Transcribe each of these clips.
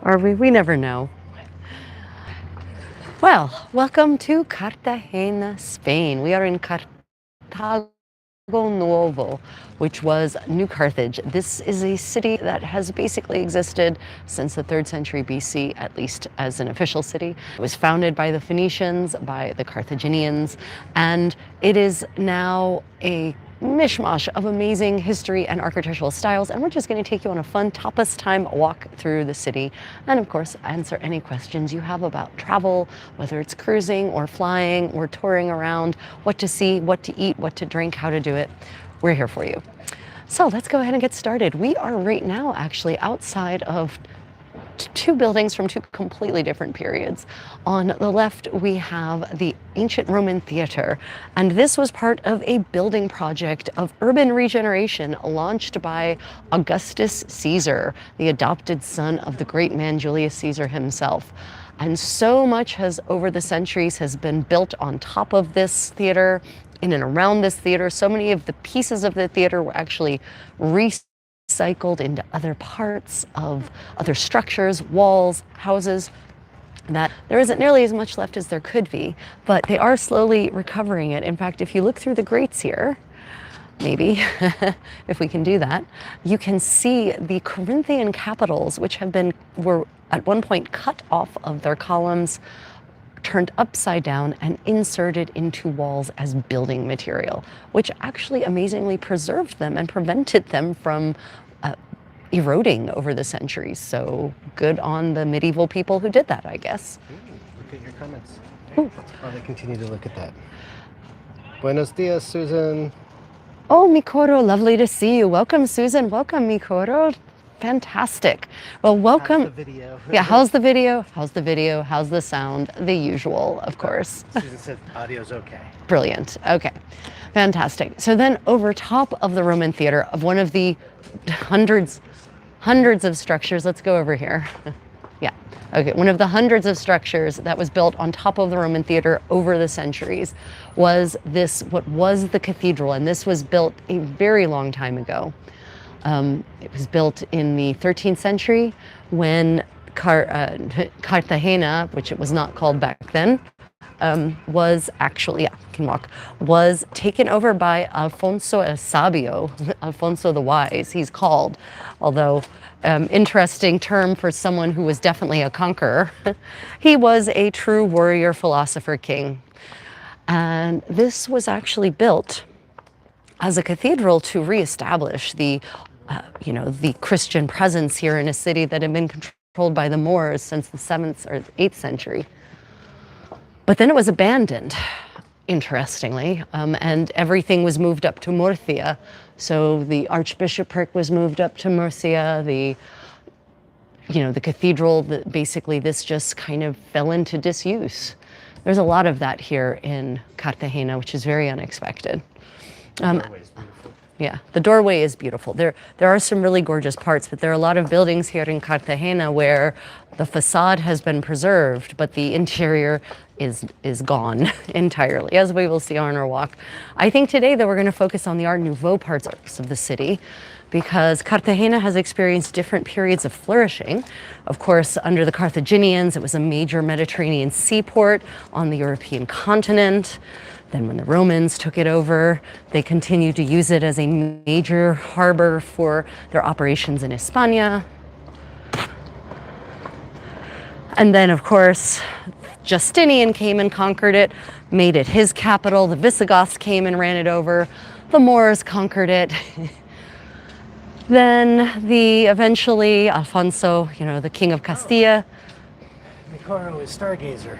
Are we? We never know. Well, welcome to Cartagena, Spain. We are in Cartago Nuevo, which was New Carthage. This is a city that has basically existed since the 3rd century BC, at least as an official city. It was founded by the Phoenicians, by the Carthaginians, and it is now a mishmash of amazing history and architectural styles, and we're just going to take you on a fun tapas time walk through the city and of course answer any questions you have about travel, whether it's cruising or flying or touring around, what to see, what to eat, what to drink, how to do it. We're here for you. So let's go ahead and get started. We are right now actually outside of two buildings from two completely different periods. On the left, we have the ancient Roman theater, and this was part of a building project of urban regeneration launched by Augustus Caesar, the adopted son of the great man Julius Caesar himself. And so much has, over the centuries, has been built on top of this theater, in and around this theater. So many of the pieces of the theater were actually recycled into other parts of other structures, walls, houses, that there isn't nearly as much left as there could be, but they are slowly recovering it. In fact, if you look through the grates here, maybe, if we can do that, you can see the Corinthian capitals, which were at one point cut off of their columns, turned upside down and inserted into walls as building material, which actually amazingly preserved them and prevented them from eroding over the centuries. So good on the medieval people who did that, I guess. Look at your comments. Ooh. While they continue to look at that. Buenos dias, Susan. Oh, Mikoro, lovely to see you. Welcome, Susan. Welcome, Mikoro. Fantastic. Well, welcome. How's the video? Yeah, how's the video? How's the video? How's the sound? The usual, of course. Susan said audio's okay. Brilliant. Okay. Fantastic. So then over top of the Roman theater, of one of the hundreds of structures, let's go over here. Yeah. Okay. One of the hundreds of structures that was built on top of the Roman theater over the centuries was this, what was the cathedral. And this was built a very long time ago. It was built in the 13th century when Cartagena, which it was not called back then, was actually, yeah, can walk, was taken over by Alfonso el Sabio, Alfonso the Wise, he's called, although interesting term for someone who was definitely a conqueror. He was a true warrior, philosopher, king. And this was actually built as a cathedral to reestablish the Christian presence here in a city that had been controlled by the Moors since the 7th or 8th century. But then it was abandoned, interestingly, and everything was moved up to Murcia. So the archbishopric was moved up to Murcia. The cathedral, basically this just kind of fell into disuse. There's a lot of that here in Cartagena, which is very unexpected. Yeah, the doorway is beautiful. There are some really gorgeous parts, but there are a lot of buildings here in Cartagena where the facade has been preserved, but the interior is gone entirely, as we will see on our walk. I think today that we're going to focus on the Art Nouveau parts of the city, because Cartagena has experienced different periods of flourishing. Of course, under the Carthaginians, it was a major Mediterranean seaport on the European continent. Then when the Romans took it over, they continued to use it as a major harbor for their operations in Hispania. And then, of course, Justinian came and conquered it, made it his capital. The Visigoths came and ran it over. The Moors conquered it. Then eventually Alfonso, the king of Castilla. Mikoro is Stargazer.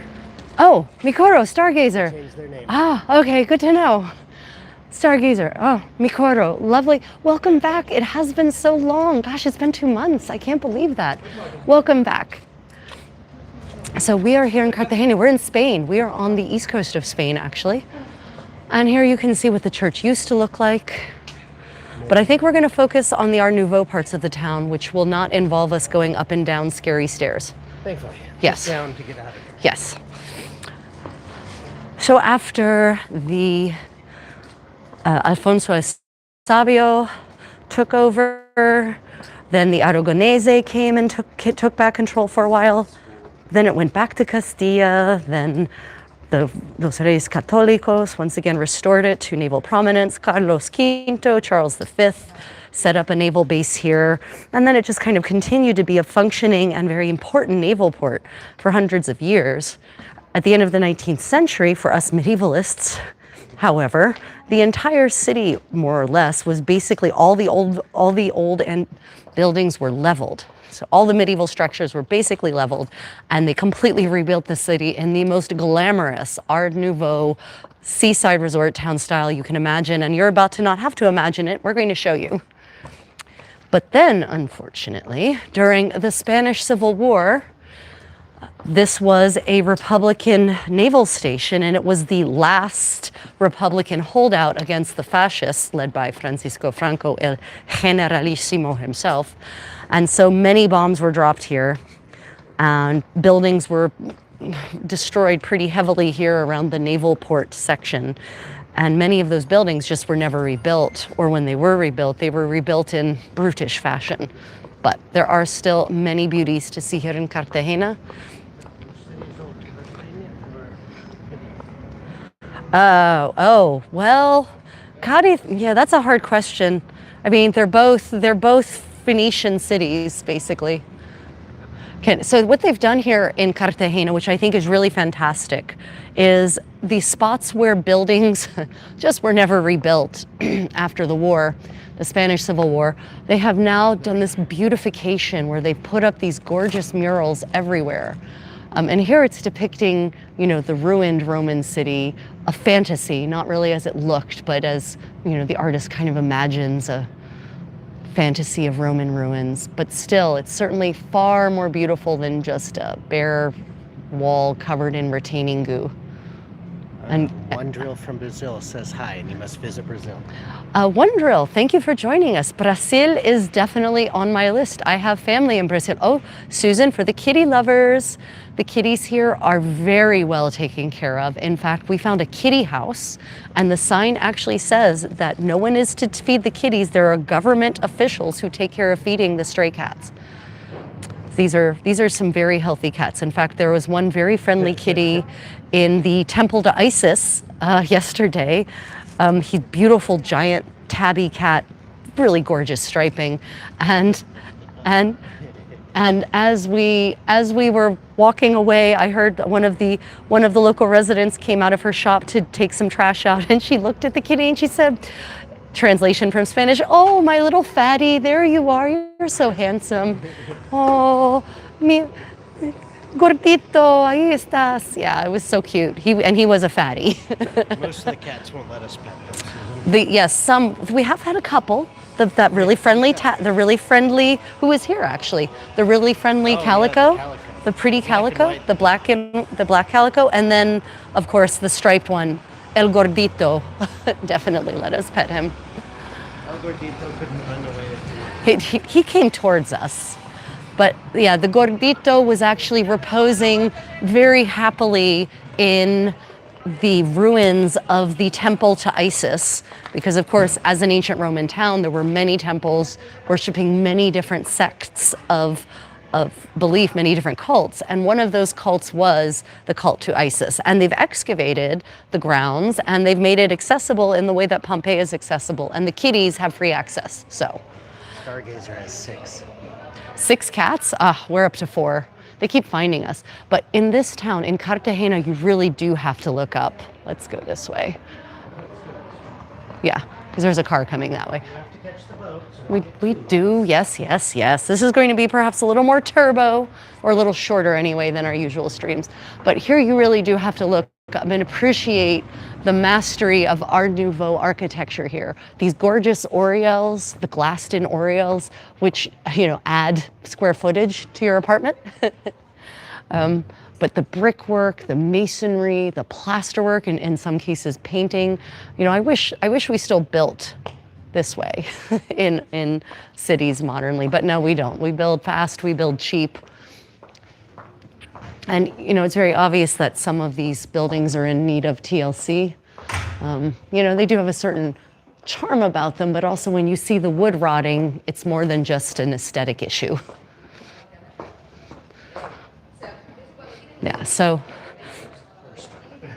Oh, Mikoro, Stargazer. Changed their name. Ah, okay, good to know. Stargazer. Oh, Mikoro, lovely. Welcome back. It has been so long. Gosh, it's been 2 months. I can't believe that. Welcome back. So we are here in Cartagena. We're in Spain. We are on the east coast of Spain, actually. And here you can see what the church used to look like. But I think we're going to focus on the Art Nouveau parts of the town, which will not involve us going up and down scary stairs. Thankfully. Yes. Just down to get out of here. Yes. So after the Alfonso Sabio took over, Then the Aragonese came and took back control for a while. Then it went back to Castilla. Then los Reyes Católicos once again restored it to naval prominence. Carlos V, Charles V, set up a naval base here. And then it just kind of continued to be a functioning and very important naval port for hundreds of years. At the end of the 19th century, for us medievalists, however, the entire city, more or less, was basically all the old and buildings were leveled. So all the medieval structures were basically leveled, and they completely rebuilt the city in the most glamorous Art Nouveau seaside resort town style you can imagine. And you're about to not have to imagine it. We're going to show you. But then, unfortunately, during the Spanish Civil War, this was a Republican naval station, and it was the last Republican holdout against the fascists, led by Francisco Franco, el generalissimo himself. And so many bombs were dropped here, and buildings were destroyed pretty heavily here around the naval port section. And many of those buildings just were never rebuilt, or when they were rebuilt in brutish fashion. But there are still many beauties to see here in Cartagena. Well, Cadiz, yeah, that's a hard question. I mean, they're both Phoenician cities, basically. Okay, so what they've done here in Cartagena, which I think is really fantastic, is the spots where buildings just were never rebuilt after the war, the Spanish Civil War, they have now done this beautification where they've put up these gorgeous murals everywhere. And here it's depicting, the ruined Roman city, a fantasy, not really as it looked, but as, the artist kind of imagines a fantasy of Roman ruins. But still, it's certainly far more beautiful than just a bare wall covered in retaining goo. And one drill from Brazil says hi, and you must visit Brazil. One drill, thank you for joining us. Brazil is definitely on my list. I have family in Brazil. Oh, Susan, for the kitty lovers, the kitties here are very well taken care of. In fact, we found a kitty house, and the sign actually says that no one is to feed the kitties. There are government officials who take care of feeding the stray cats. These are some very healthy cats. In fact, there was one very friendly kitty in the temple to Isis yesterday. He's beautiful, giant tabby cat, really gorgeous striping, and as we were walking away, I heard one of the local residents came out of her shop to take some trash out, and she looked at the kitty and she said, translation from Spanish, "Oh, my little fatty, there you are. You're so handsome. Oh, mi gordito, ahí estás." Yeah, it was so cute. He was a fatty. Most of the cats won't let us pet them. Yes, we have had a couple. That really friendly, the really friendly, who is here actually, the really friendly calico, yeah, the pretty calico, the black calico, and then of course the striped one, El Gordito. Definitely let us pet him. El Gordito couldn't run away. He came towards us. But yeah, the Gordito was actually reposing very happily in the ruins of the temple to Isis, because of course, as an ancient Roman town, there were many temples worshiping many different sects of belief, many different cults. And one of those cults was the cult to Isis. And they've excavated the grounds and they've made it accessible in the way that Pompeii is accessible. And the kitties have free access, so. Stargazer has 6. 6 cats? We're up to 4. They keep finding us. But in this town, in Cartagena, you really do have to look up. Let's go this way. Yeah, because there's a car coming that way. You have to catch the boat. We do, yes. This is going to be perhaps a little more turbo, or a little shorter anyway than our usual streams. But here you really do have to look up and appreciate the mastery of Art Nouveau architecture here. These gorgeous oriels, the glassed-in oriels, which add square footage to your apartment. But the brickwork, the masonry, the plasterwork, and in some cases painting, I wish we still built this way in cities modernly, but no, we don't. We build fast, we build cheap. And it's very obvious that some of these buildings are in need of TLC. They do have a certain charm about them, but also when you see the wood rotting, it's more than just an aesthetic issue. Yeah, so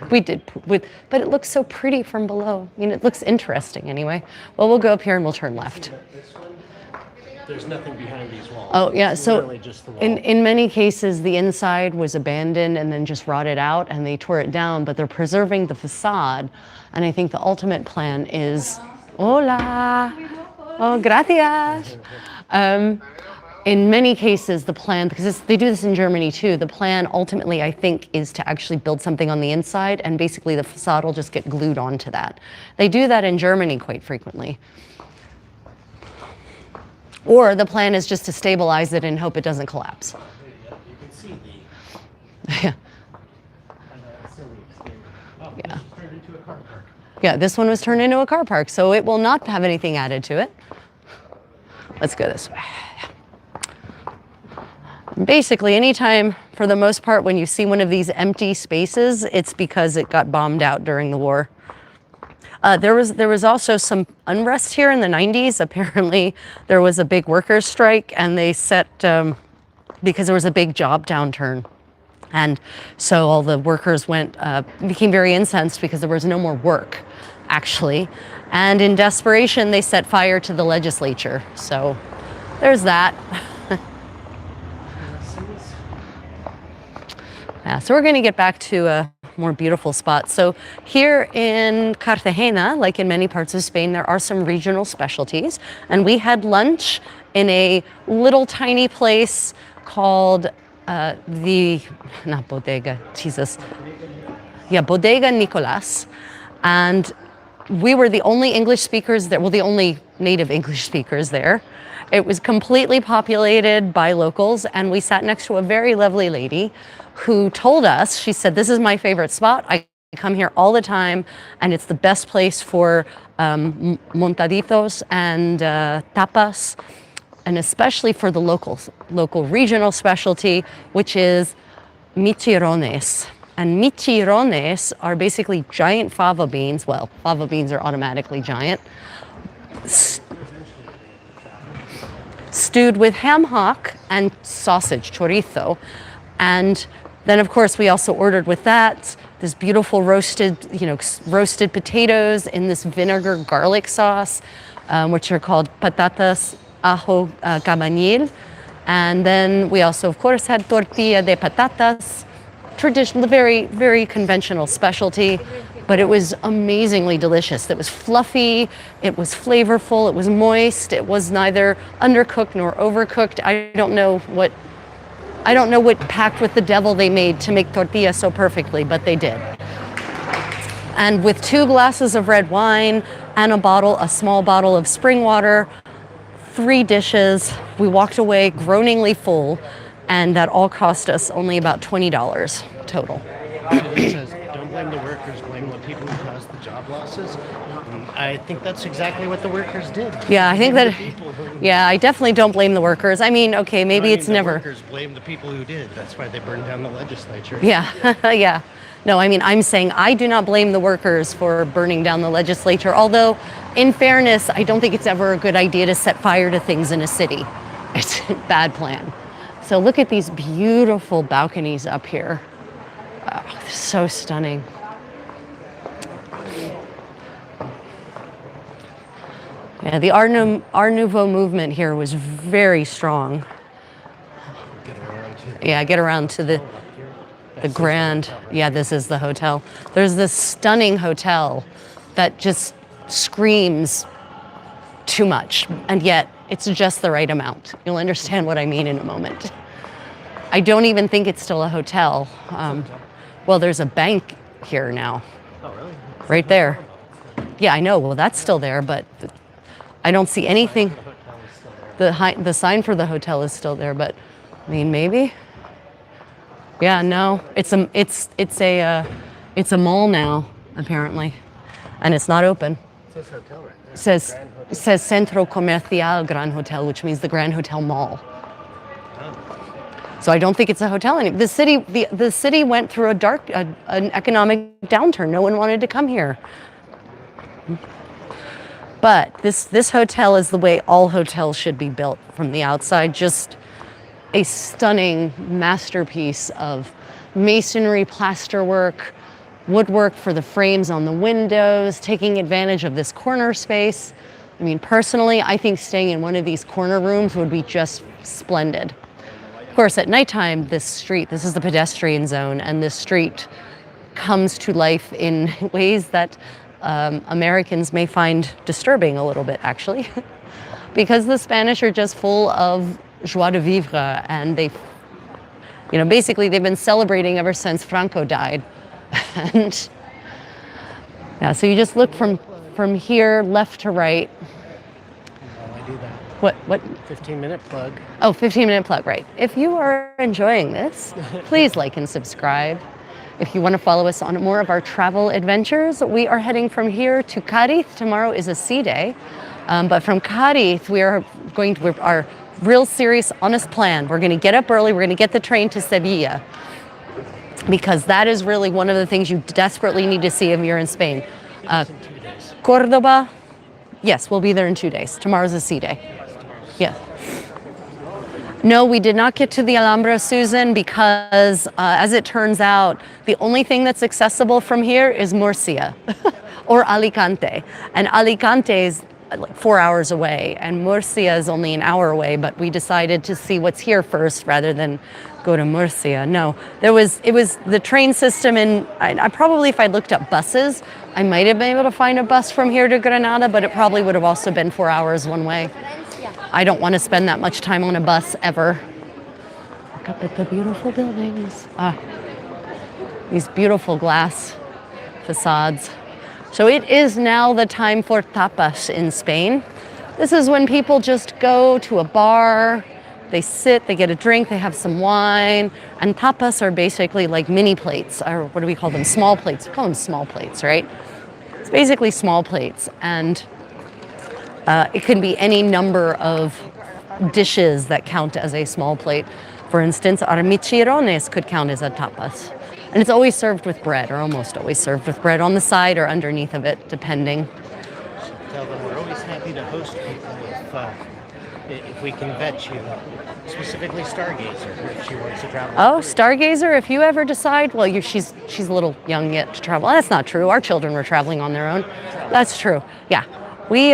we did, but it looks so pretty from below. I mean, it looks interesting anyway. Well, we'll go up here and we'll turn left. This one, there's nothing behind these walls. Oh, yeah, It's so literally just the wall. in many cases, the inside was abandoned and then just rotted out and they tore it down, but they're preserving the facade. And I think the ultimate plan is, hola, oh, gracias. In many cases, the plan, because they do this in Germany too, the plan ultimately, I think, is to actually build something on the inside and basically the facade will just get glued onto that. They do that in Germany quite frequently. Or the plan is just to stabilize it and hope it doesn't collapse. You can see Yeah. Yeah. turned into a car park. Yeah, this one was turned into a car park, so it will not have anything added to it. Let's go this way. Basically, anytime, for the most part, when you see one of these empty spaces, it's because it got bombed out during the war. There was also some unrest here in the 90s. Apparently, there was a big workers' strike, and they set, because there was a big job downturn. And so all the workers became very incensed because there was no more work, actually. And in desperation, they set fire to the legislature. So there's that. Yeah, so we're going to get back to a more beautiful spot. So here in Cartagena, like in many parts of Spain, there are some regional specialties. And we had lunch in a little tiny place called not Bodega, Jesus. Yeah, Bodega Nicolas. And we were the only English speakers there, well, the only native English speakers there. It was completely populated by locals, and we sat next to a very lovely lady who told us, she said, this is my favorite spot. I come here all the time, and it's the best place for montaditos and tapas, and especially for the local regional specialty, which is michirones. And michirones are basically giant fava beans. Well, fava beans are automatically giant. Stewed with ham hock and sausage, chorizo. And then, of course, we also ordered with that this beautiful roasted potatoes in this vinegar garlic sauce, which are called patatas ajo cabañil. And then we also, of course, had tortilla de patatas, traditional, very, very conventional specialty, but it was amazingly delicious. It was fluffy, it was flavorful, it was moist, it was neither undercooked nor overcooked. I don't know what pact with the devil they made to make tortilla so perfectly, but they did. And with 2 glasses of red wine and a small bottle of spring water, 3 dishes, we walked away groaningly full, and that all cost us only about $20 total. It says, don't blame the workers, blame the people who caused the job losses. And I think that's exactly what the workers did. Yeah, I think that, yeah, I definitely don't blame the workers. I mean, okay, maybe it's never. The workers blame the people who did. That's why they burned down the legislature. Yeah, yeah. No, I mean, I'm saying I do not blame the workers for burning down the legislature, although, in fairness, I don't think it's ever a good idea to set fire to things in a city. It's a bad plan. So look at these beautiful balconies up here. Wow, they're so stunning. Yeah, the Art Nouveau movement here was very strong. Get around to the grand, yeah, this is the hotel. There's this stunning hotel that just screams too much, and yet it's just the right amount. You'll understand what I mean in a moment. I don't even think it's still a hotel. Well, there's a bank here now. Oh, really? Right there. Yeah, I know. Well, that's still there, but I don't see anything. The sign for the hotel is still there, but I mean, maybe. Yeah, no, it's a mall now, apparently, and it's not open. It says hotel right there. It says Centro Comercial Gran Hotel, which means the Grand Hotel Mall. So I don't think it's a hotel anymore. The city went through an economic downturn. No one wanted to come here. But this hotel is the way all hotels should be built from the outside. Just a stunning masterpiece of masonry, plasterwork, woodwork for the frames on the windows, taking advantage of this corner space. I mean, personally, I think staying in one of these corner rooms would be just splendid. Of course, at nighttime, this is the pedestrian zone, and this street comes to life in ways that Americans may find disturbing a little bit, actually, because the Spanish are just full of joie de vivre, and basically they've been celebrating ever since Franco died. And yeah, so you just look from here, left to right. Oh, I do that. What? 15-minute plug. Oh, 15-minute plug, right. If you are enjoying this, please like and subscribe. If you want to follow us on more of our travel adventures, we are heading from here to Cadiz. Tomorrow is a sea day. But from Cadiz, we are going to our real serious, honest plan. We're going to get up early. We're going to get the train to Sevilla, because that is really one of the things you desperately need to see if you're in Spain. In 2 days. Cordoba, yes, we'll be there in 2 days. Tomorrow's a sea day. Yeah. No, we did not get to the Alhambra, Susan, because as it turns out, the only thing that's accessible from here is Murcia or Alicante. And Alicante is like 4 hours away, and Murcia is only an hour away, but we decided to see what's here first rather than go to Murcia. No, it was the train system, and I probably, if I looked up buses, I might have been able to find a bus from here to Granada, but it probably would have also been 4 hours one way. I don't want to spend that much time on a bus ever. Look up at the beautiful buildings. These beautiful glass facades. So it is now the time for tapas in Spain. This is when people just go to a bar, they sit, they get a drink, they have some wine, and tapas are basically like mini plates, or what do we call them? Small plates. We call them small plates, right? It's basically small plates, and it can be any number of dishes that count as a small plate. For instance, armichirones could count as a tapas. And it's always served with bread, or almost always served with bread on the side or underneath of it, depending. Tell them we're always happy to host people if we can vet you. Specifically Stargazer, if she wants to travel. Oh, Stargazer, if you ever decide, well, she's a little young yet to travel. That's not true. Our children were traveling on their own. That's true. Yeah. We,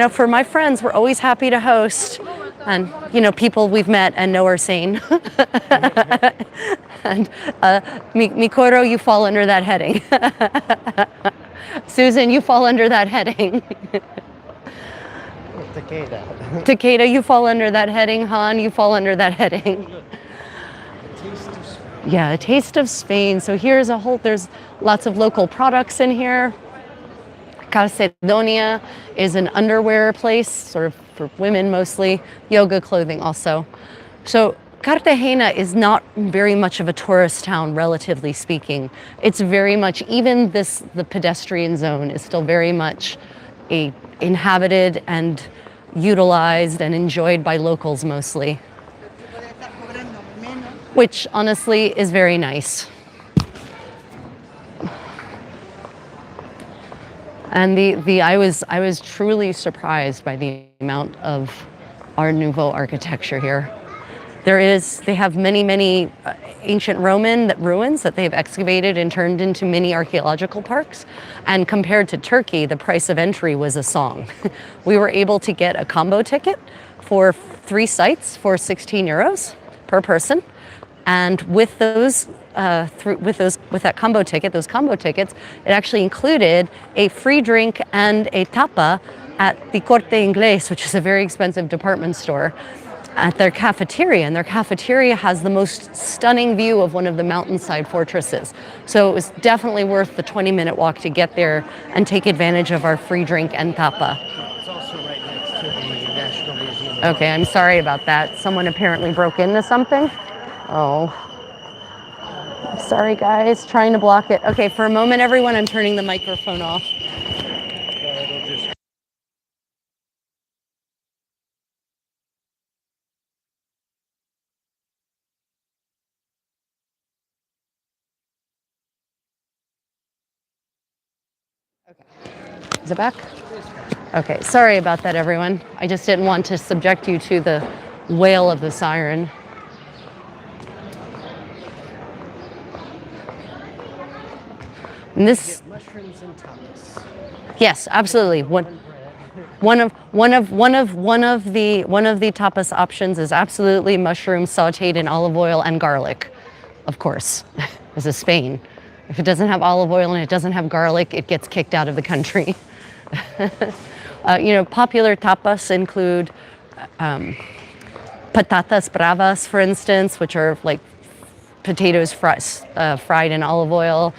for my friends, we're always happy to host. And, people we've met and know are sane. And Mikoro, you fall under that heading. Susan, you fall under that heading. Takeda. Takeda, you fall under that heading. Han, you fall under that heading. Yeah, a taste of Spain. So there's lots of local products in here. Calcedonia is an underwear place, sort of for women mostly, yoga clothing also. So Cartagena is not very much of a tourist town, relatively speaking. It's very much, even the pedestrian zone is still very much inhabited and utilized and enjoyed by locals mostly, which honestly is very nice. And I was truly surprised by the amount of Art Nouveau architecture here. They have many ancient Roman ruins that they've excavated and turned into mini archaeological parks. And compared to Turkey, the price of entry was a song. We were able to get a combo ticket for 3 sites for 16 euros per person. And with those with that combo ticket, those combo tickets, it actually included a free drink and a tapa at the Corte Inglés, which is a very expensive department store, at their cafeteria. And their cafeteria has the most stunning view of one of the mountainside fortresses. So it was definitely worth the 20-minute walk to get there and take advantage of our free drink and tapa. It's also right next to the National Museum. Okay, I'm sorry about that. Someone apparently broke into something. Oh. Sorry, guys, trying to block it. Okay, for a moment, everyone, I'm turning the microphone off. Okay. Is it back? Okay, sorry about that, everyone. I just didn't want to subject you to the wail of the siren. And this, Get mushrooms and tapas. yes, absolutely. One of the tapas options is absolutely mushrooms sautéed in olive oil and garlic. Of course, this is Spain. If it doesn't have olive oil and it doesn't have garlic, it gets kicked out of the country. Popular tapas include patatas bravas, for instance, which are like potatoes fried in olive oil.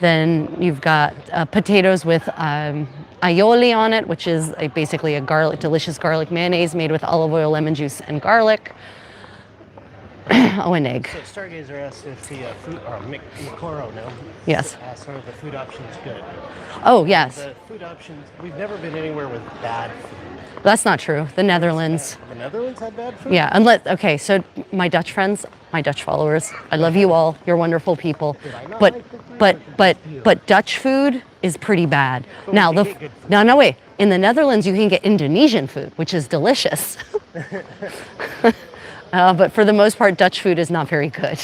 Then you've got potatoes with aioli on it, which is basically a delicious garlic mayonnaise made with olive oil, lemon juice, and garlic. Oh, an egg. So Stargazer asked if the food, or Mikoro, no? Yes. Asked are the food options good? Oh, yes. The food options, we've never been anywhere with bad food. That's not true. The Netherlands. The Netherlands had bad food? Yeah, okay, so my Dutch friends, my Dutch followers, I love you all. You're wonderful people. But Dutch food is pretty bad. But Now we can get good food. no wait. In the Netherlands, you can get Indonesian food, which is delicious. But for the most part, Dutch food is not very good.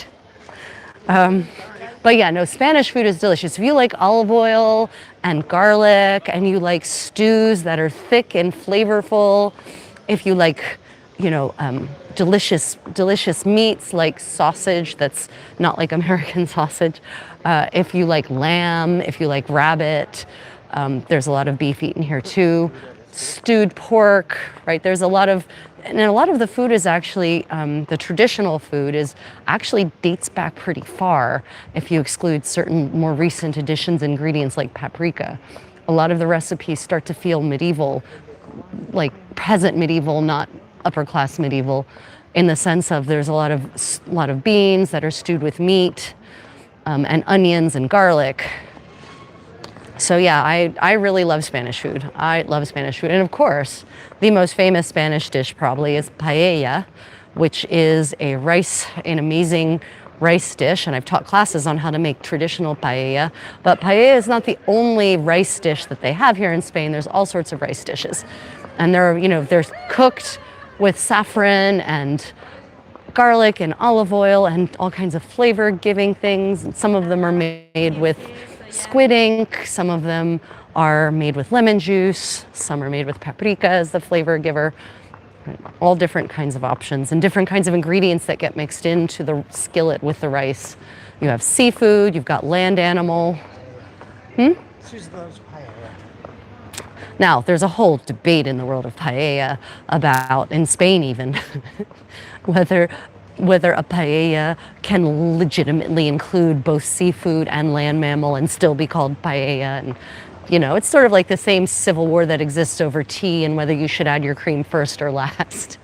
But yeah, no, Spanish food is delicious. If you like olive oil and garlic and you like stews that are thick and flavorful, if you like, delicious meats like sausage that's not like American sausage, if you like lamb, if you like rabbit, there's a lot of beef eaten here too. Stewed pork, right? There's a lot of the food is actually, the traditional food actually dates back pretty far if you exclude certain more recent additions, ingredients like paprika. A lot of the recipes start to feel medieval, like peasant medieval, not upper class medieval, in the sense of there's a lot of beans that are stewed with meat, and onions and garlic. So yeah, I really love Spanish food. I love Spanish food. And of course, the most famous Spanish dish probably is paella, which is an amazing rice dish. And I've taught classes on how to make traditional paella. But paella is not the only rice dish that they have here in Spain. There's all sorts of rice dishes. And they're cooked with saffron and garlic and olive oil and all kinds of flavor giving things. And some of them are made with squid ink, some of them are made with lemon juice, some are made with paprika as the flavor giver. All different kinds of options and different kinds of ingredients that get mixed into the skillet with the rice. You have seafood, you've got land animal. Susan loves paella. Now, there's a whole debate in the world of paella about, in Spain even, whether a paella can legitimately include both seafood and land mammal and still be called paella. And, it's sort of like the same civil war that exists over tea and whether you should add your cream first or last.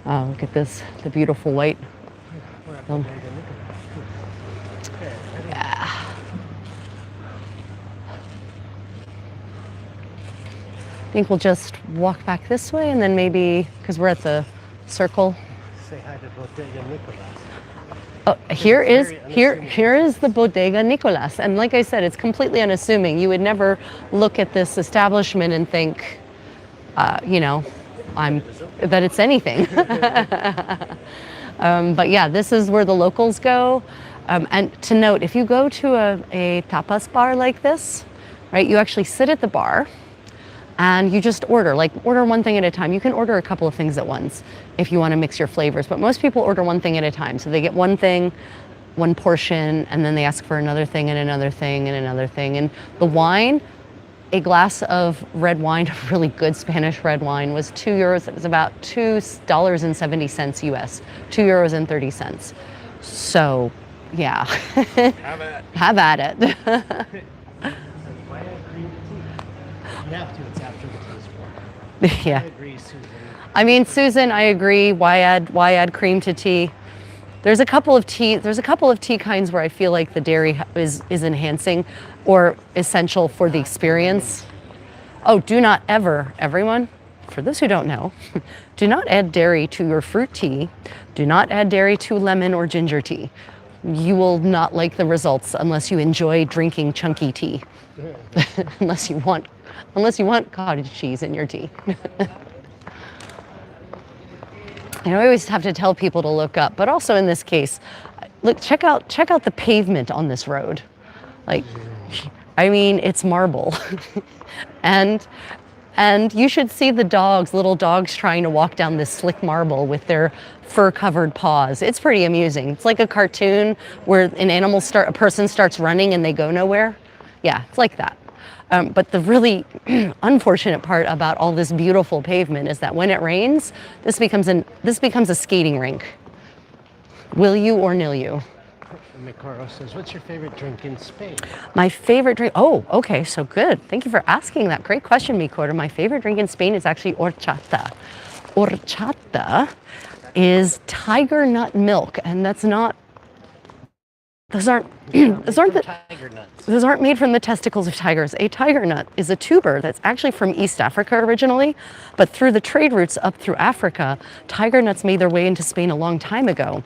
Oh, look at this, the beautiful white. Yeah. I think we'll just walk back this way and then maybe, because we're at the circle. Say hi to Bodega Nicolas. Oh, here is the Bodega Nicolas, and like I said, it's completely unassuming. You would never look at this establishment and think, that it's anything. But yeah, this is where the locals go. And to note, if you go to a tapas bar like this, right, you actually sit at the bar. And you just order one thing at a time. You can order a couple of things at once if you want to mix your flavors, but most people order one thing at a time. So they get one thing, one portion, and then they ask for another thing and another thing and another thing. And the wine, a glass of red wine, really good Spanish red wine, was €2. It was about $2.70 US, €2.30. So, yeah. Have at it. You have to, it's after the taste war. Yeah. I agree, Susan. I mean, Susan, I agree. Why add cream to tea? There's a couple of tea kinds where I feel like the dairy is enhancing or essential for the experience. Oh, do not ever, everyone, for those who don't know, do not add dairy to your fruit tea. Do not add dairy to lemon or ginger tea. You will not like the results unless you enjoy drinking chunky tea. Unless you want unless you want cottage cheese in your tea. I always have to tell people to look up, but also in this case, look, check out the pavement on this road. Like, I mean, it's marble. and you should see the dogs, little dogs trying to walk down this slick marble with their fur-covered paws. It's pretty amusing. It's like a cartoon where a person starts running and they go nowhere. Yeah, it's like that. But the really unfortunate part about all this beautiful pavement is that when it rains, this becomes a skating rink. Will you or nil you? Mikoro says, what's your favorite drink in Spain? My favorite drink, oh, okay, so good. Thank you for asking that. Great question, Mikoro. My favorite drink in Spain is actually horchata. Horchata is tiger nut milk, and that's not, those aren't made from the testicles of tigers. A tiger nut is a tuber that's actually from East Africa originally, but through the trade routes up through Africa, tiger nuts made their way into Spain a long time ago.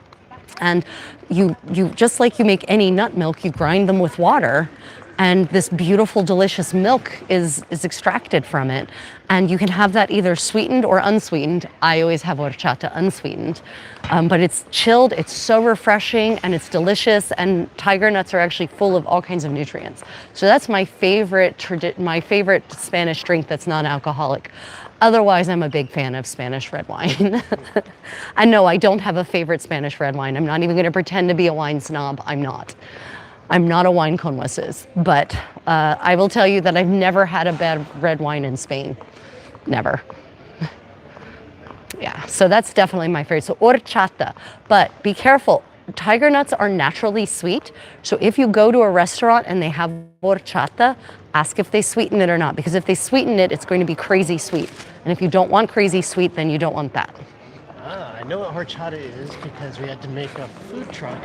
And you just like you make any nut milk, you grind them with water, and this beautiful, delicious milk is extracted from it. And you can have that either sweetened or unsweetened. I always have horchata unsweetened. But it's chilled, it's so refreshing, and it's delicious, and tiger nuts are actually full of all kinds of nutrients. So that's my favorite Spanish drink that's non-alcoholic. Otherwise, I'm a big fan of Spanish red wine. And no, I don't have a favorite Spanish red wine. I'm not even going to pretend to be a wine snob. I'm not. I'm not a wine connoisseur, but I will tell you that I've never had a bad red wine in Spain. Never. Yeah, so that's definitely my favorite. So horchata, but be careful. Tiger nuts are naturally sweet. So if you go to a restaurant and they have horchata, ask if they sweeten it or not, because if they sweeten it, it's going to be crazy sweet. And if you don't want crazy sweet, then you don't want that. I know what horchata is because we had to make a food truck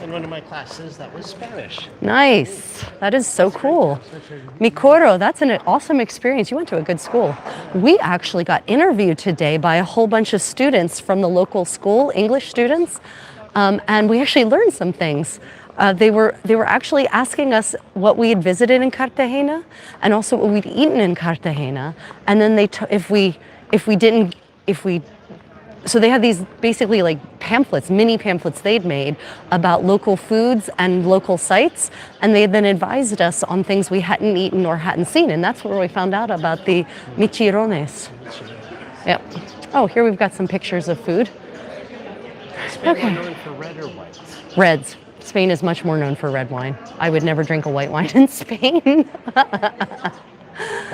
in one of my classes that was Spanish. Nice. That is so cool. Mikoro, that's an awesome experience. You went to a good school. We actually got interviewed today by a whole bunch of students from the local school, English students, and we actually learned some things. They were actually asking us what we had visited in Cartagena and also what we'd eaten in Cartagena, and then so they had these basically like pamphlets, mini pamphlets they'd made about local foods and local sites, and they then advised us on things we hadn't eaten or hadn't seen, and that's where we found out about the michirones. Yep. Oh, here we've got some pictures of food. Spain more known for red or white? Reds. Spain is much more known for red wine. I would never drink a white wine in Spain.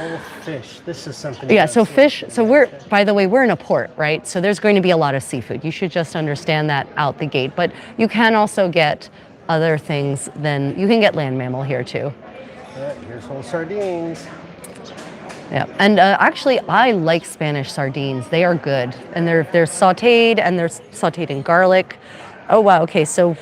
Oh, fish. This is something. Yeah, so fish. So by the way, we're in a port, right? So there's going to be a lot of seafood. You should just understand that out the gate. But you can also get other things you can get land mammal here too. Yeah, here's whole sardines. Yeah, and actually, I like Spanish sardines. They are good, and they're sautéed, and they're sautéed in garlic. Oh wow. Okay, so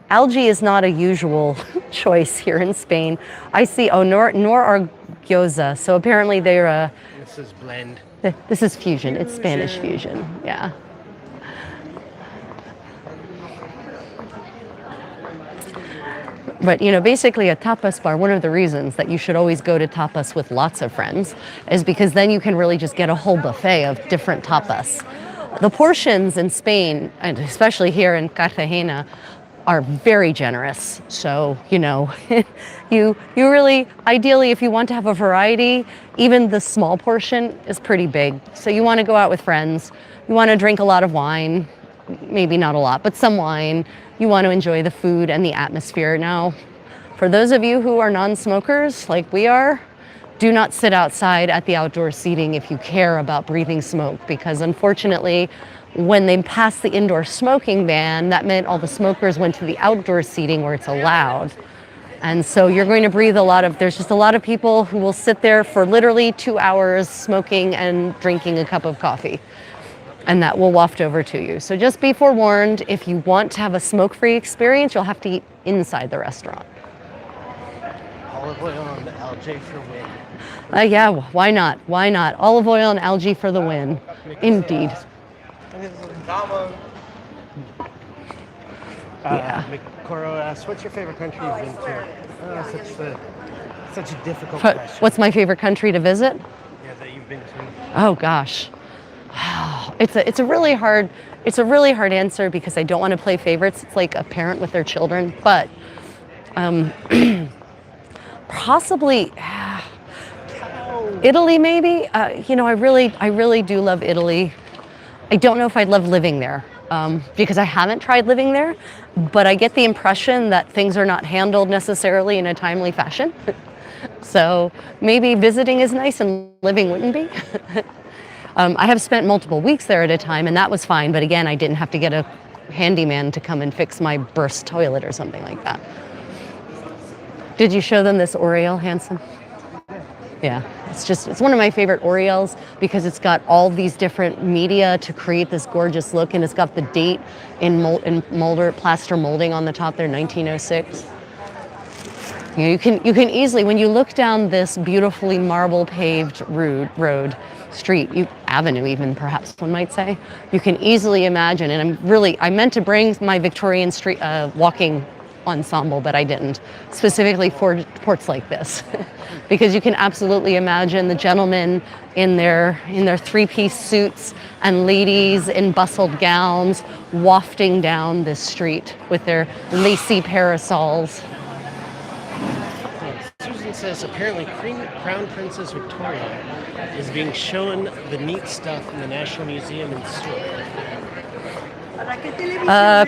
algae is not a usual choice here in Spain. I see. Oh, nor are gyoza. So apparently they're. This is blend. This is fusion. It's Spanish fusion. Yeah. But basically a tapas bar, one of the reasons that you should always go to tapas with lots of friends is because then you can really just get a whole buffet of different tapas. The portions in Spain, and especially here in Cartagena, are very generous. So, you really, ideally, if you want to have a variety, even the small portion is pretty big. So you want to go out with friends, you want to drink a lot of wine, maybe not a lot, but some wine. You want to enjoy the food and the atmosphere. Now, for those of you who are non-smokers like we are, do not sit outside at the outdoor seating if you care about breathing smoke, because unfortunately, when they passed the indoor smoking ban, that meant all the smokers went to the outdoor seating where it's allowed. And so you're going to breathe there's just a lot of people who will sit there for literally 2 hours smoking and drinking a cup of coffee. And that will waft over to you. So just be forewarned, if you want to have a smoke-free experience, you'll have to eat inside the restaurant. Olive oil and algae for win. Yeah, why not? Why not? Olive oil and algae for the win. Indeed. Mikoro asks, what's your favorite country you've been to? Such the Such a difficult question. What's my favorite country to visit? Yeah, that you've been to. Oh gosh. It's a really hard answer because I don't want to play favorites. It's like a parent with their children, but possibly Italy maybe. I really do love Italy. I don't know if I'd love living there because I haven't tried living there, but I get the impression that things are not handled necessarily in a timely fashion. So maybe visiting is nice and living wouldn't be. I have spent multiple weeks there at a time, and that was fine. But again, I didn't have to get a handyman to come and fix my burst toilet or something like that. Did you show them this Oriole, Hanson? Yeah, it's one of my favorite Orioles because it's got all these different media to create this gorgeous look, and it's got the date in plaster molding on the top there, 1906. You can easily, when you look down this beautifully marble paved avenue even perhaps one might say, you can easily imagine, and I meant to bring my Victorian street walking ensemble, but I didn't, specifically for ports like this, because you can absolutely imagine the gentlemen in their three-piece suits and ladies in bustled gowns wafting down this street with their lacy parasols. Susan says apparently Crown Princess Victoria is being shown the neat stuff in the National Museum in Zurich.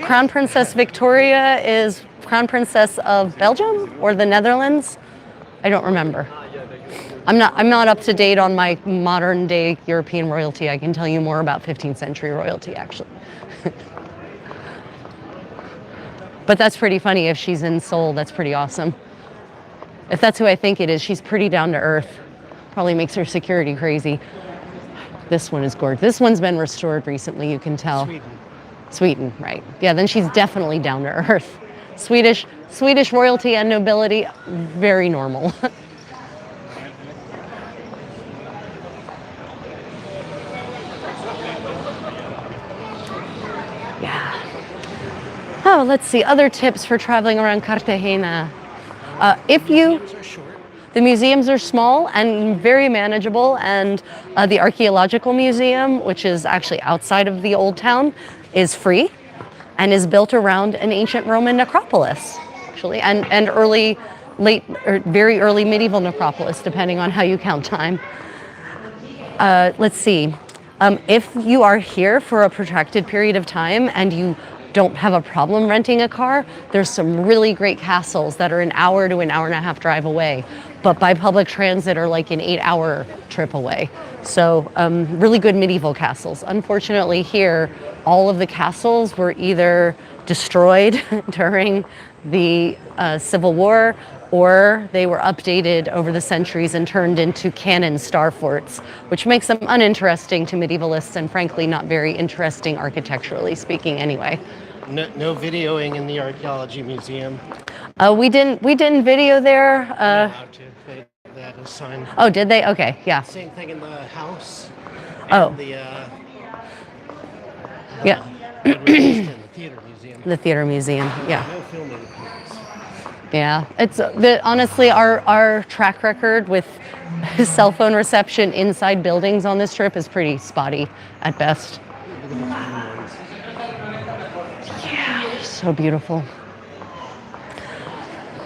Crown Princess Victoria is Crown Princess of Belgium or the Netherlands. I don't remember. I'm not up to date on my modern day European royalty. I can tell you more about 15th century royalty actually. But that's pretty funny. If she's in Seoul, that's pretty awesome. If that's who I think it is, she's pretty down to earth. Probably makes her security crazy. This one is gorgeous. This one's been restored recently, you can tell. Sweden, right. Yeah, then she's definitely down to earth. Swedish royalty and nobility, very normal. Yeah. Oh, let's see, other tips for traveling around Cartagena. The museums are small and very manageable, and the archaeological museum, which is actually outside of the old town, is free and is built around an ancient Roman necropolis, actually, and very early medieval necropolis, depending on how you count time. Let's see. If you are here for a protracted period of time and you don't have a problem renting a car, there's some really great castles that are an hour to an hour and a half drive away, but by public transit are like an 8-hour trip away. So really good medieval castles. Unfortunately here, all of the castles were either destroyed during the Civil War, or they were updated over the centuries and turned into cannon star forts, which makes them uninteresting to medievalists and frankly not very interesting architecturally speaking anyway. No videoing in the archaeology museum. We didn't video there. They had a sign. Oh, did they? Okay, yeah. Same thing in the house. Oh. Yeah. The theater museum. The theater museum, yeah. No filming. Yeah, honestly, our track record with cell phone reception inside buildings on this trip is pretty spotty at best. Yeah, so beautiful.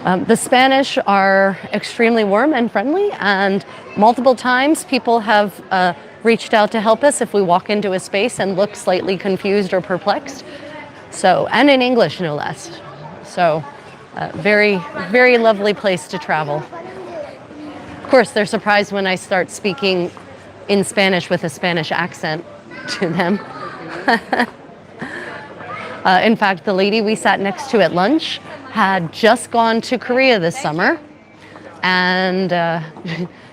The Spanish are extremely warm and friendly, and multiple times people have reached out to help us if we walk into a space and look slightly confused or perplexed. So, and in English, no less. So. Very, very lovely place to travel. Of course, they're surprised when I start speaking in Spanish with a Spanish accent to them. In fact, the lady we sat next to at lunch had just gone to Korea this summer, and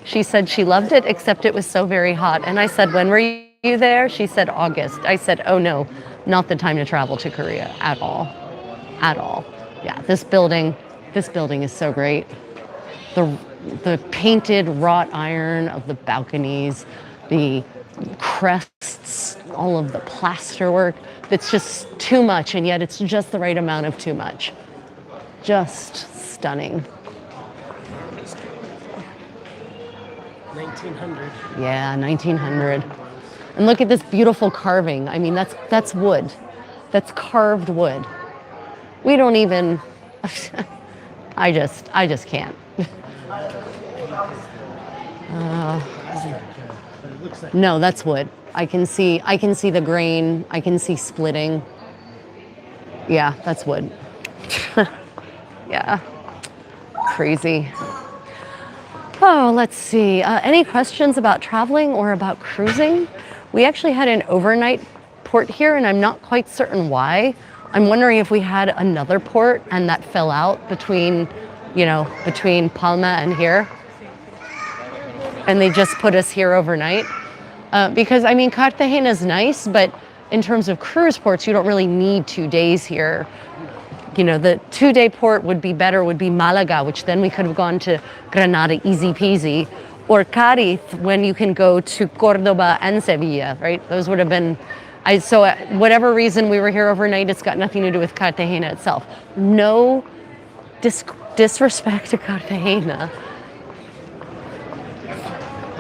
she said she loved it, except it was so very hot. And I said, when were you there? She said, August. I said, oh no, not the time to travel to Korea at all, at all. Yeah, this building is so great. The painted wrought iron of the balconies, the crests, all of the plasterwork. It's just too much, and yet it's just the right amount of too much. Just stunning. 1900. Yeah, 1900. And look at this beautiful carving. I mean, that's wood. That's carved wood. We don't even. I just can't. But it looks like No, that's wood. I can see the grain. I can see splitting. Yeah, that's wood. Yeah, crazy. Oh, let's see. Any questions about traveling or about cruising? We actually had an overnight port here, and I'm not quite certain why. I'm wondering if we had another port and that fell out between Palma and here, and they just put us here overnight. Because I mean, Cartagena is nice, but in terms of cruise ports, you don't really need 2 days here. The 2-day port would be better, would be Malaga, which then we could have gone to Granada easy peasy, or Cadiz when you can go to Cordoba and Sevilla, right? Those would have been, so whatever reason we were here overnight, it's got nothing to do with Cartagena itself. No disrespect to Cartagena.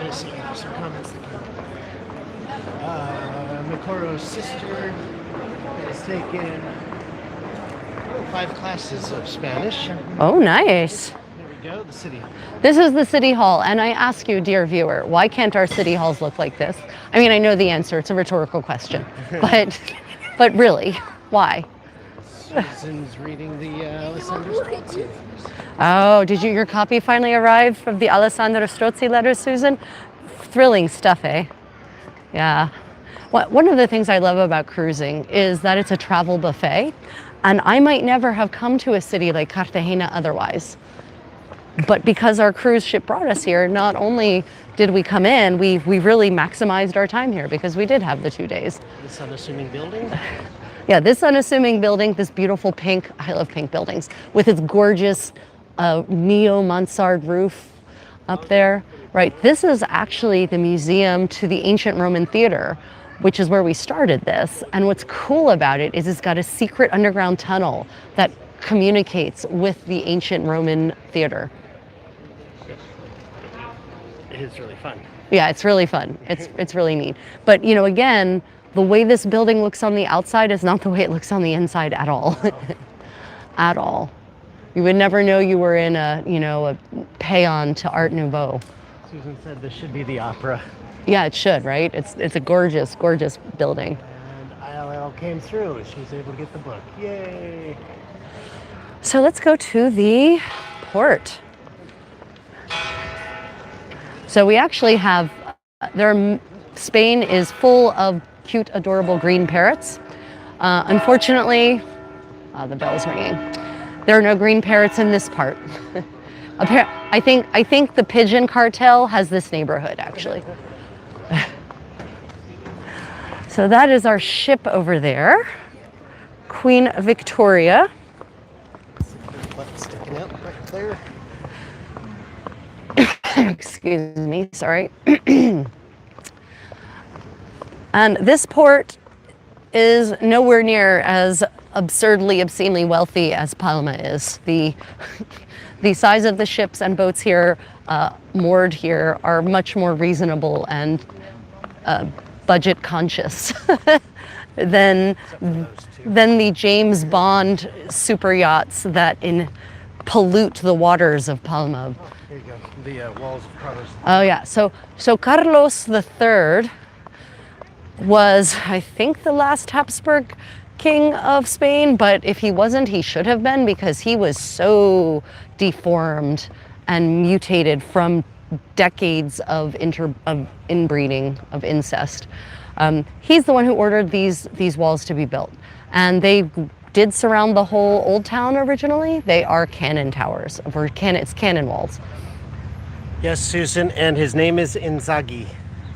there's some comments that Mikoro's sister has taken 5 classes of Spanish. Oh, nice. There we go, the city. This is the city hall, and I ask you, dear viewer, why can't our city halls look like this? I mean, I know the answer, it's a rhetorical question, but really, why? Susan's reading the Alessandro Strozzi letters. Oh, your copy finally arrive of the Alessandro Strozzi letters, Susan? Thrilling stuff, eh? Yeah. One of the things I love about cruising is that it's a travel buffet, and I might never have come to a city like Cartagena otherwise. But because our cruise ship brought us here, not only did we come in, we really maximized our time here because we did have the 2 days. This unassuming building. Yeah, this unassuming building, this beautiful pink, I love pink buildings, with its gorgeous neo-mansard roof up there. Right, this is actually the museum to the ancient Roman theater, which is where we started this. And what's cool about it is it's got a secret underground tunnel that communicates with the ancient Roman theater. It is really fun. Yeah, it's really fun. It's really neat. But again, the way this building looks on the outside is not the way it looks on the inside at all. At all. You would never know you were in a paean to Art Nouveau. Susan said this should be the opera. Yeah, it should, right? It's a gorgeous, gorgeous building. And ILL came through. She was able to get the book. Yay! So let's go to the port. So we actually have, Spain is full of cute, adorable green parrots. Unfortunately, the bell's ringing. There are no green parrots in this part. I think the pigeon cartel has this neighborhood, actually. So that is our ship over there, Queen Victoria. Butt sticking out right there. Excuse me, sorry. And this port is nowhere near as absurdly, obscenely wealthy as Palma is. The size of the ships and boats here, moored here, are much more reasonable and budget conscious than the James Bond super yachts that pollute the waters of Palma. Here you go. The walls of Carlos. Oh yeah, so Carlos III was, I think, the last Habsburg king of Spain, but if he wasn't, he should have been, because he was so deformed and mutated from decades of inbreeding, of incest. He's the one who ordered these walls to be built, and they did surround the whole old town originally. They are cannon towers, it's cannon walls. Yes, Susan, and his name is Inzaghi.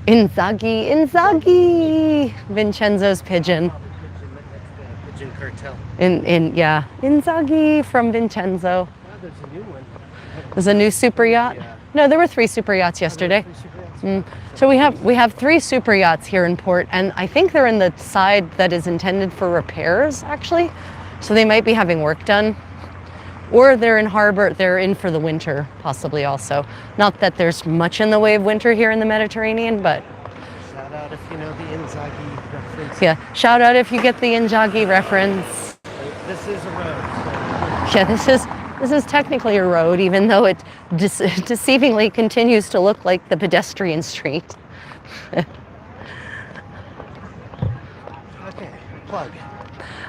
Inzaghi, Vincenzo's pigeon. Pigeon cartel. Yeah, Inzaghi from Vincenzo. Oh, there's a new one. There's a new super yacht. Yeah. No, there were 3 super yachts yesterday. So we have 3 super yachts here in port, and I think they're in the side that is intended for repairs, actually. So they might be having work done. or they're in harbor, they're in for the winter, possibly also. Not that there's much in the way of winter here in the Mediterranean, but Shout out if you know the Inzaghi reference. yeah, shout out if you get the Inzaghi reference. This is a road. Yeah, this is technically a road, even though it deceivingly continues to look like the pedestrian street. Okay, plug.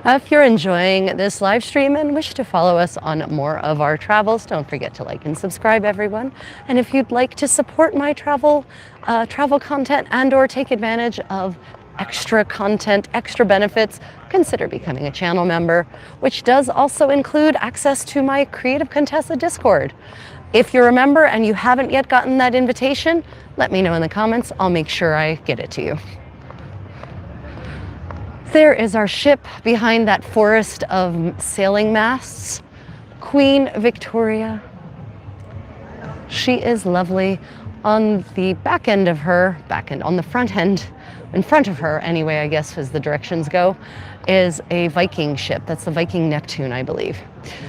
If you're enjoying this live stream and wish to follow us on more of our travels, don't forget to like and subscribe, everyone. And if you'd like to support my travel content and or take advantage of extra content, extra benefits, consider becoming a channel member, which does also include access to my Creative Contessa Discord. If you're a member and you haven't yet gotten that invitation, let me know in the comments. I'll make sure I get it to you. There is our ship behind that forest of sailing masts, Queen Victoria. She is lovely. On the back end of her, on the front end, in front of her anyway, I guess as the directions go, is a Viking ship. That's the Viking Neptune, I believe.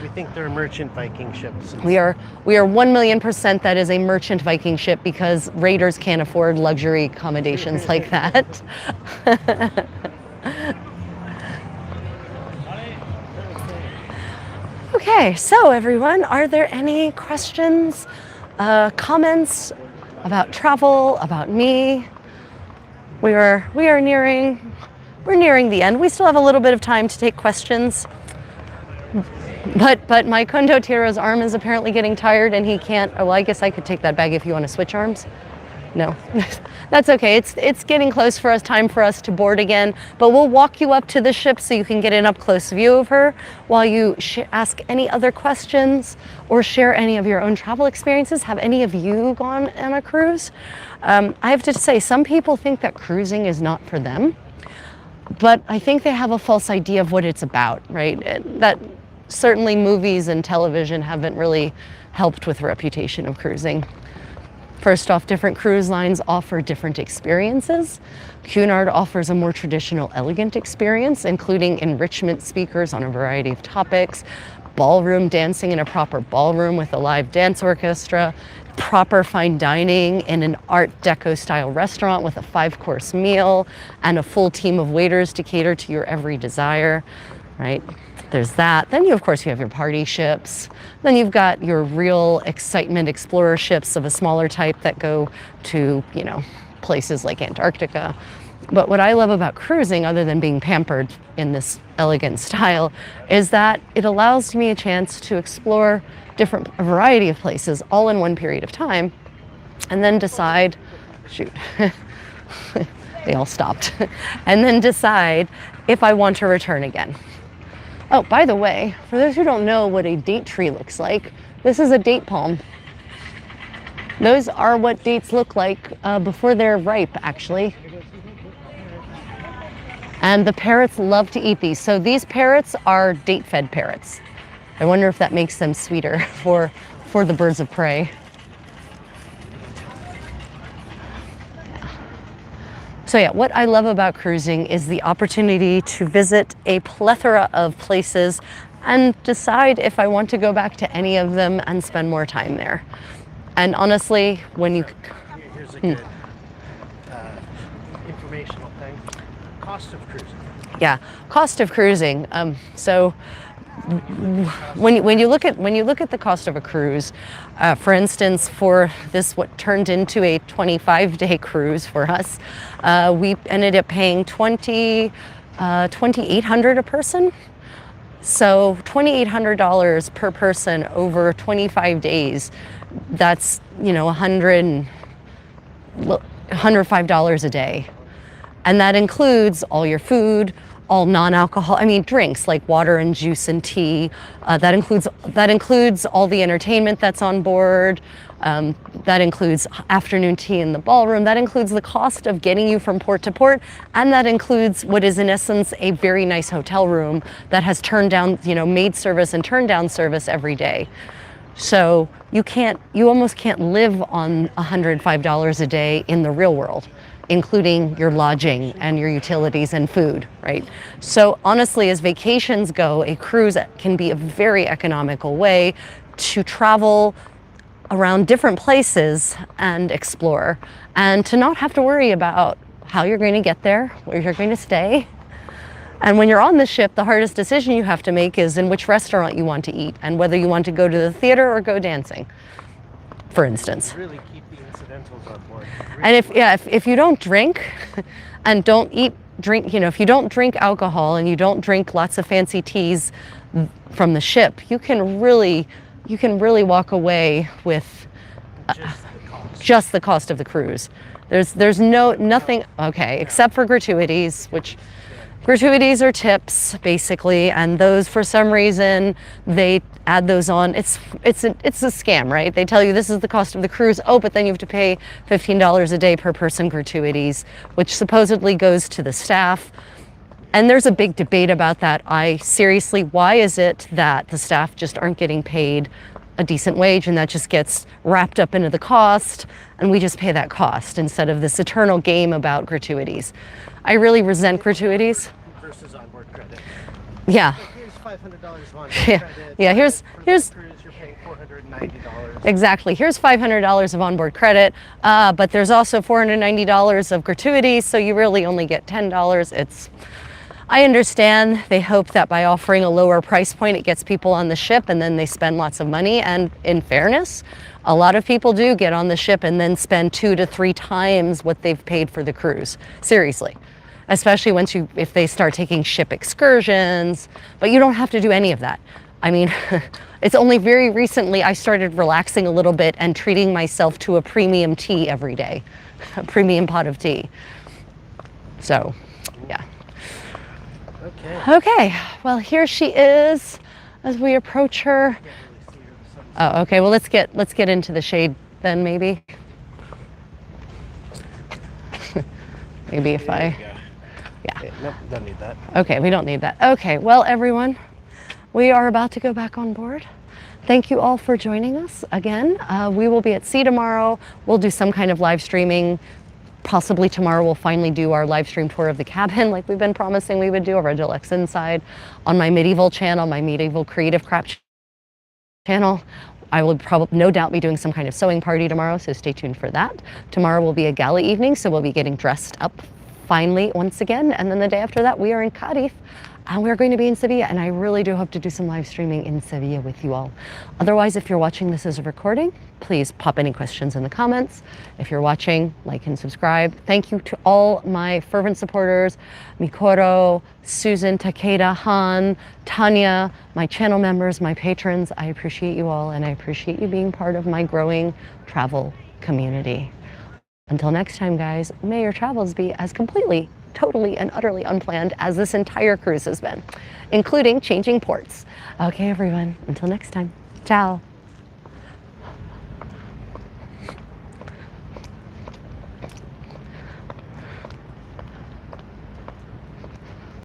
We think they're merchant Viking ships. We are 1,000,000% that is a merchant Viking ship because raiders can't afford luxury accommodations like that. Okay, so everyone, are there any questions, comments about travel, about me? We're nearing the end. We still have a little bit of time to take questions. But my condotiero's arm is apparently getting tired and he can't. Oh, well, I guess I could take that bag if you want to switch arms. No, that's okay. It's getting close for us, time for us to board again, but we'll walk you up to the ship so you can get an up close view of her while you ask any other questions or share any of your own travel experiences. Have any of you gone on a cruise? I have to say, some people think that cruising is not for them, but I think they have a false idea of what it's about, right? That certainly movies and television haven't really helped with the reputation of cruising. First off, different cruise lines offer different experiences. Cunard offers a more traditional, elegant experience, including enrichment speakers on a variety of topics, ballroom dancing in a proper ballroom with a live dance orchestra, proper fine dining in an Art Deco style restaurant with a 5-course meal and a full team of waiters to cater to your every desire, right? There's that. Then of course you have your party ships. Then you've got your real excitement explorer ships of a smaller type that go to, places like Antarctica. But what I love about cruising, other than being pampered in this elegant style, is that it allows me a chance to explore a variety of places all in one period of time and then decide, shoot, they all stopped, and then decide if I want to return again. Oh, by the way, for those who don't know what a date tree looks like, this is a date palm. Those are what dates look like before they're ripe, actually. And the parrots love to eat these. So these parrots are date-fed parrots. I wonder if that makes them sweeter for the birds of prey. So yeah, what I love about cruising is the opportunity to visit a plethora of places and decide if I want to go back to any of them and spend more time there. And honestly, when you... Here's a good informational thing. Cost of cruising. Yeah, cost of cruising. So when you look at the cost of a cruise, for instance, for this what turned into a 25-day cruise for us, we ended up paying $2,800 a person. So $2,800 per person over 25 days. That's $105 a day, and that includes all your food, all non-alcohol, drinks like water and juice and tea. That includes all the entertainment that's on board. That includes afternoon tea in the ballroom. That includes the cost of getting you from port to port. And that includes what is in essence a very nice hotel room that has turned down, maid service and turn down service every day. So you almost can't live on $105 a day in the real world. including your lodging and your utilities and food, right? So honestly, as vacations go, a cruise can be a very economical way to travel around different places and explore, and to not have to worry about how you're going to get there, where you're going to stay. And when you're on the ship, the hardest decision you have to make is in which restaurant you want to eat and whether you want to go to the theater or go dancing, for instance. Really keep the incidentals on board. And if you don't drink and don't drink, if you don't drink alcohol and you don't drink lots of fancy teas from the ship, you can really walk away with just the cost of the cruise. There's nothing, okay, except for gratuities, which gratuities are tips basically, and those, for some reason, they add those on. It's a scam, right? They tell you this is the cost of the cruise. Oh, but then you have to pay $15 a day per person gratuities, which supposedly goes to the staff. And there's a big debate about that. Seriously, why is it that the staff just aren't getting paid a decent wage and that just gets wrapped up into the cost and we just pay that cost instead of this eternal game about gratuities? I really resent gratuities. Versus onboard credit. Yeah. Like, here's $500 of onboard Yeah. credit. Yeah, here's Cruise, you're paying $490. exactly. Here's $500 of onboard credit, but there's also $490 of gratuities, so you really only get $10. I understand they hope that by offering a lower price point, it gets people on the ship and then they spend lots of money. And in fairness, a lot of people do get on the ship and then spend 2 to 3 times what they've paid for the cruise. Seriously. Especially if they start taking ship excursions, but you don't have to do any of that. I mean, it's only very recently I started relaxing a little bit and treating myself to a premium tea every day, a premium pot of tea. So, yeah. Okay, well, here she is as we approach her. Oh, okay, well, let's get into the shade then, maybe. Maybe if I... Yeah. Nope, don't need that. Okay, we don't need that. Okay, well, everyone, we are about to go back on board. Thank you all for joining us again. We will be at sea tomorrow. We'll do some kind of live streaming. Possibly tomorrow we'll finally do our live stream tour of the cabin like we've been promising we would do, of our Deluxe Inside, on my medieval channel, my medieval creative craft channel. I will no doubt be doing some kind of sewing party tomorrow, so stay tuned for that. Tomorrow will be a gala evening, so we'll be getting dressed up finally once again, and then the day after that we are in Cadiz and we're going to be in Sevilla, and I really do hope to do some live streaming in Sevilla with you all. Otherwise, if you're watching this as a recording, please pop any questions in the comments. If you're watching, like and subscribe. Thank you to all my fervent supporters, Mikoro, Susan, Takeda, Han, Tanya, my channel members, my patrons. I appreciate you all, and I appreciate you being part of my growing travel community. Until next time, guys, may your travels be as completely, totally, and utterly unplanned as this entire cruise has been, including changing ports. Okay, everyone, until next time, ciao.